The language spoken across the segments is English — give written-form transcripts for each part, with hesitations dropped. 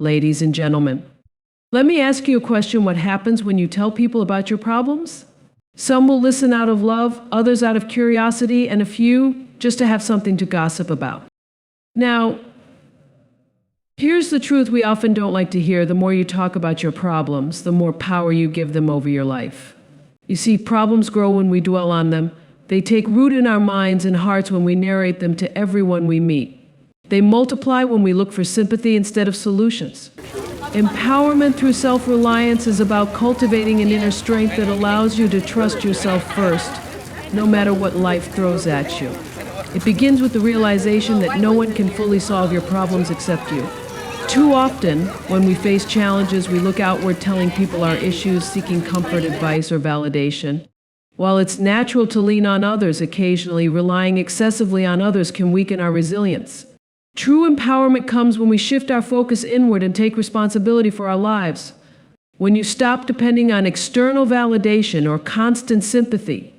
Ladies and gentlemen, let me ask you a question. What happens when you tell people about your problems? Some will listen out of love, others out of curiosity, and a few just to have something to gossip about. Now, here's the truth we often don't like to hear. The more you talk about your problems, the more power you give them over your life. You see, problems grow when we dwell on them. They take root in our minds and hearts when we narrate them to everyone we meet. They multiply when we look for sympathy instead of solutions. Empowerment through self-reliance is about cultivating an inner strength that allows you to trust yourself first, no matter what life throws at you. It begins with the realization that no one can fully solve your problems except you. Too often, when we face challenges, we look outward telling people our issues, seeking comfort, advice, or validation. While it's natural to lean on others occasionally, relying excessively on others can weaken our resilience. True empowerment comes when we shift our focus inward and take responsibility for our lives. When you stop depending on external validation or constant sympathy,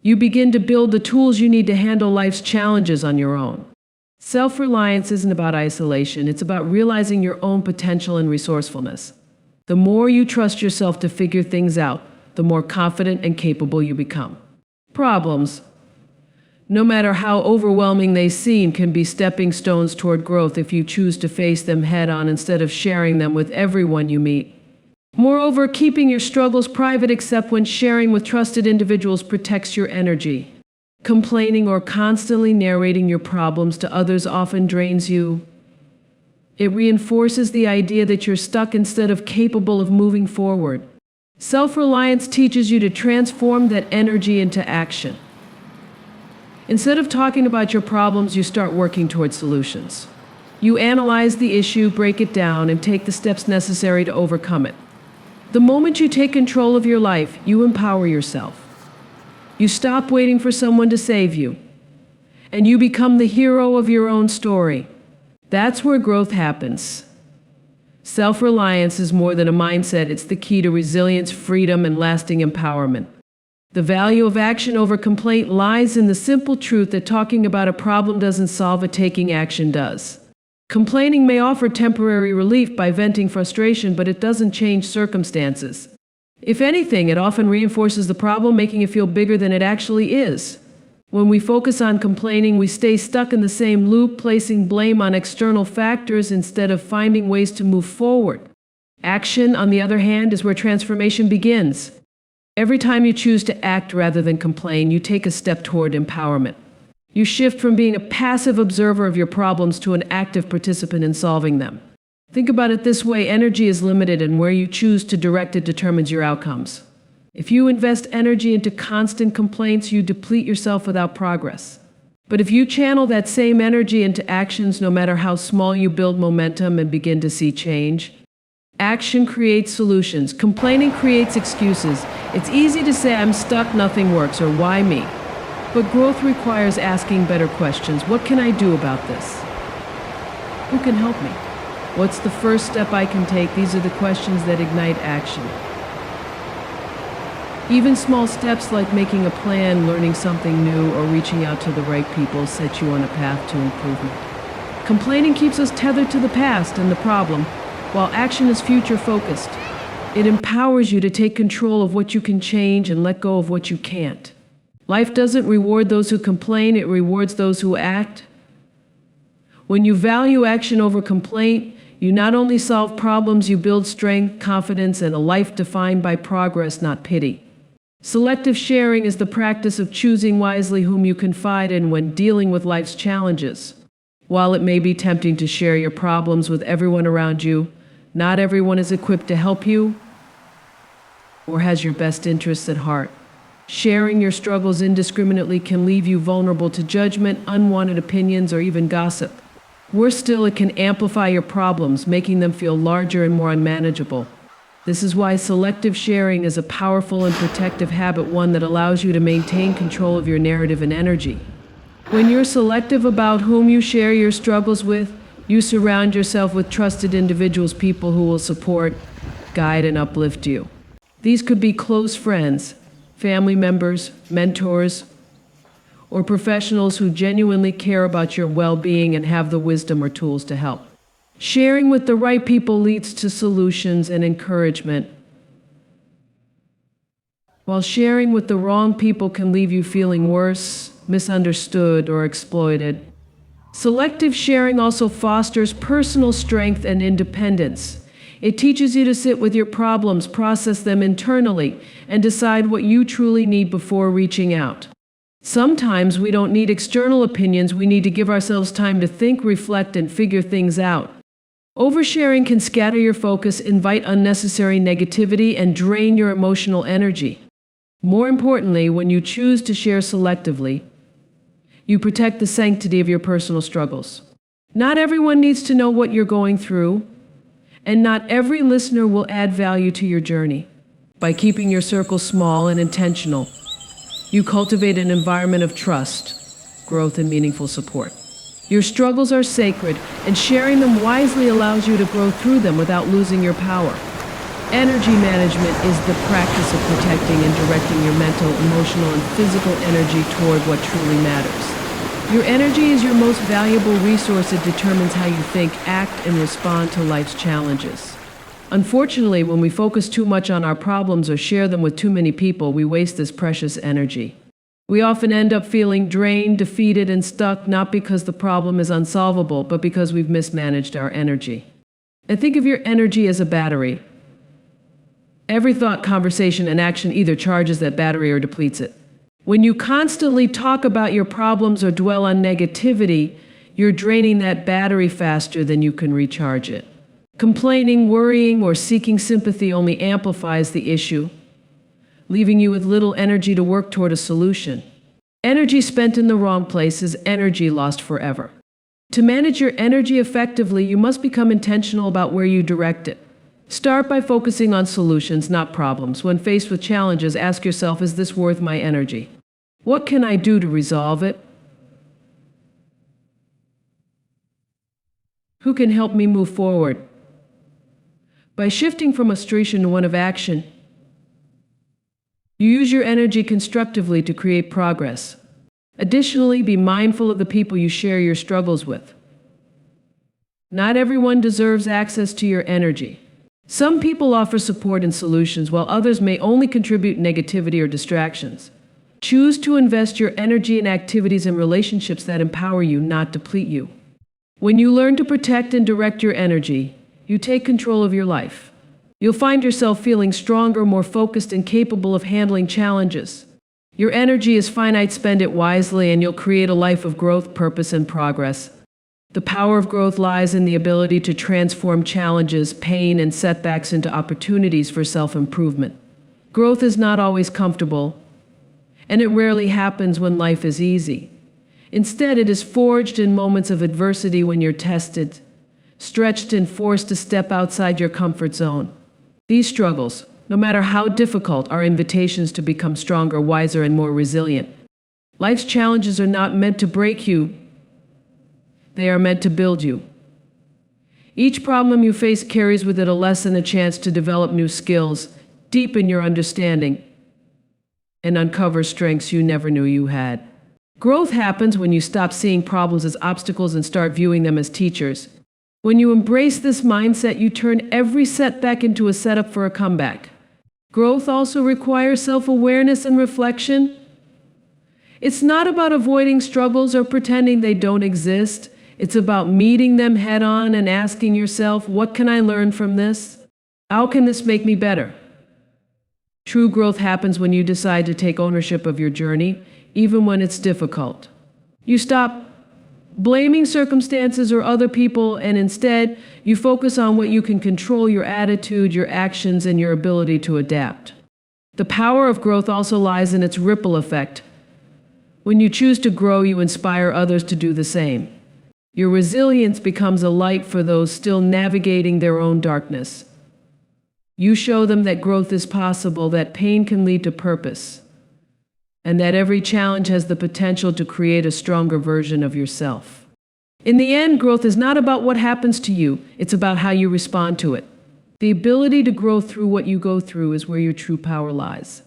you begin to build the tools you need to handle life's challenges on your own. Self-reliance isn't about isolation, it's about realizing your own potential and resourcefulness. The more you trust yourself to figure things out, the more confident and capable you become. Problems, no matter how overwhelming they seem, can be stepping stones toward growth if you choose to face them head-on instead of sharing them with everyone you meet. Moreover, keeping your struggles private except when sharing with trusted individuals protects your energy. Complaining or constantly narrating your problems to others often drains you. It reinforces the idea that you're stuck instead of capable of moving forward. Self-reliance teaches you to transform that energy into action. Instead of talking about your problems, you start working toward solutions. You analyze the issue, break it down, and take the steps necessary to overcome it. The moment you take control of your life, you empower yourself. You stop waiting for someone to save you, and you become the hero of your own story. That's where growth happens. Self-reliance is more than a mindset, it's the key to resilience, freedom, and lasting empowerment. The value of action over complaint lies in the simple truth that talking about a problem doesn't solve it, taking action does. Complaining may offer temporary relief by venting frustration, but it doesn't change circumstances. If anything, it often reinforces the problem, making it feel bigger than it actually is. When we focus on complaining, we stay stuck in the same loop, placing blame on external factors instead of finding ways to move forward. Action, on the other hand, is where transformation begins. Every time you choose to act rather than complain, you take a step toward empowerment. You shift from being a passive observer of your problems to an active participant in solving them. Think about it this way: energy is limited, and where you choose to direct it determines your outcomes. If you invest energy into constant complaints, you deplete yourself without progress. But if you channel that same energy into actions, no matter how small, you build momentum and begin to see change. Action creates solutions. Complaining creates excuses. It's easy to say, "I'm stuck, nothing works," or "Why me?" But growth requires asking better questions. What can I do about this? Who can help me? What's the first step I can take? These are the questions that ignite action. Even small steps like making a plan, learning something new, or reaching out to the right people set you on a path to improvement. Complaining keeps us tethered to the past and the problem, while action is future-focused. It empowers you to take control of what you can change and let go of what you can't. Life doesn't reward those who complain, it rewards those who act. When you value action over complaint, you not only solve problems, you build strength, confidence, and a life defined by progress, not pity. Selective sharing is the practice of choosing wisely whom you confide in when dealing with life's challenges. While it may be tempting to share your problems with everyone around you, not everyone is equipped to help you or has your best interests at heart. Sharing your struggles indiscriminately can leave you vulnerable to judgment, unwanted opinions, or even gossip. Worse still, it can amplify your problems, making them feel larger and more unmanageable. This is why selective sharing is a powerful and protective habit, one that allows you to maintain control of your narrative and energy. When you're selective about whom you share your struggles with, you surround yourself with trusted individuals, people who will support, guide, and uplift you. These could be close friends, family members, mentors, or professionals who genuinely care about your well-being and have the wisdom or tools to help. Sharing with the right people leads to solutions and encouragement, while sharing with the wrong people can leave you feeling worse, misunderstood, or exploited. Selective sharing also fosters personal strength and independence. It teaches you to sit with your problems, process them internally, and decide what you truly need before reaching out. Sometimes we don't need external opinions, we need to give ourselves time to think, reflect, and figure things out. Oversharing can scatter your focus, invite unnecessary negativity, and drain your emotional energy. More importantly, when you choose to share selectively, you protect the sanctity of your personal struggles. Not everyone needs to know what you're going through, and not every listener will add value to your journey. By keeping your circle small and intentional, you cultivate an environment of trust, growth, and meaningful support. Your struggles are sacred, and sharing them wisely allows you to grow through them without losing your power. Energy management is the practice of protecting and directing your mental, emotional, and physical energy toward what truly matters. Your energy is your most valuable resource. It determines how you think, act, and respond to life's challenges. Unfortunately, when we focus too much on our problems or share them with too many people, we waste this precious energy. We often end up feeling drained, defeated, and stuck, not because the problem is unsolvable, but because we've mismanaged our energy. And think of your energy as a battery. Every thought, conversation, and action either charges that battery or depletes it. When you constantly talk about your problems or dwell on negativity, you're draining that battery faster than you can recharge it. Complaining, worrying, or seeking sympathy only amplifies the issue, leaving you with little energy to work toward a solution. Energy spent in the wrong place is energy lost forever. To manage your energy effectively, you must become intentional about where you direct it. Start by focusing on solutions, not problems. When faced with challenges, ask yourself, is this worth my energy? What can I do to resolve it? Who can help me move forward? By shifting from a situation to one of action, you use your energy constructively to create progress. Additionally, be mindful of the people you share your struggles with. Not everyone deserves access to your energy. Some people offer support and solutions, while others may only contribute negativity or distractions. Choose to invest your energy in activities and relationships that empower you, not deplete you. When you learn to protect and direct your energy, you take control of your life. You'll find yourself feeling stronger, more focused, and capable of handling challenges. Your energy is finite, spend it wisely, and you'll create a life of growth, purpose, and progress. The power of growth lies in the ability to transform challenges, pain, and setbacks into opportunities for self-improvement. Growth is not always comfortable, and it rarely happens when life is easy. Instead, it is forged in moments of adversity when you're tested, stretched, and forced to step outside your comfort zone. These struggles, no matter how difficult, are invitations to become stronger, wiser, and more resilient. Life's challenges are not meant to break you. They are meant to build you. Each problem you face carries with it a lesson, a chance to develop new skills, deepen your understanding, and uncover strengths you never knew you had. Growth happens when you stop seeing problems as obstacles and start viewing them as teachers. When you embrace this mindset, you turn every setback into a setup for a comeback. Growth also requires self-awareness and reflection. It's not about avoiding struggles or pretending they don't exist. It's about meeting them head-on and asking yourself, what can I learn from this? How can this make me better? True growth happens when you decide to take ownership of your journey, even when it's difficult. You stop blaming circumstances or other people, and instead, you focus on what you can control: your attitude, your actions, and your ability to adapt. The power of growth also lies in its ripple effect. When you choose to grow, you inspire others to do the same. Your resilience becomes a light for those still navigating their own darkness. You show them that growth is possible, that pain can lead to purpose, and that every challenge has the potential to create a stronger version of yourself. In the end, growth is not about what happens to you, it's about how you respond to it. The ability to grow through what you go through is where your true power lies.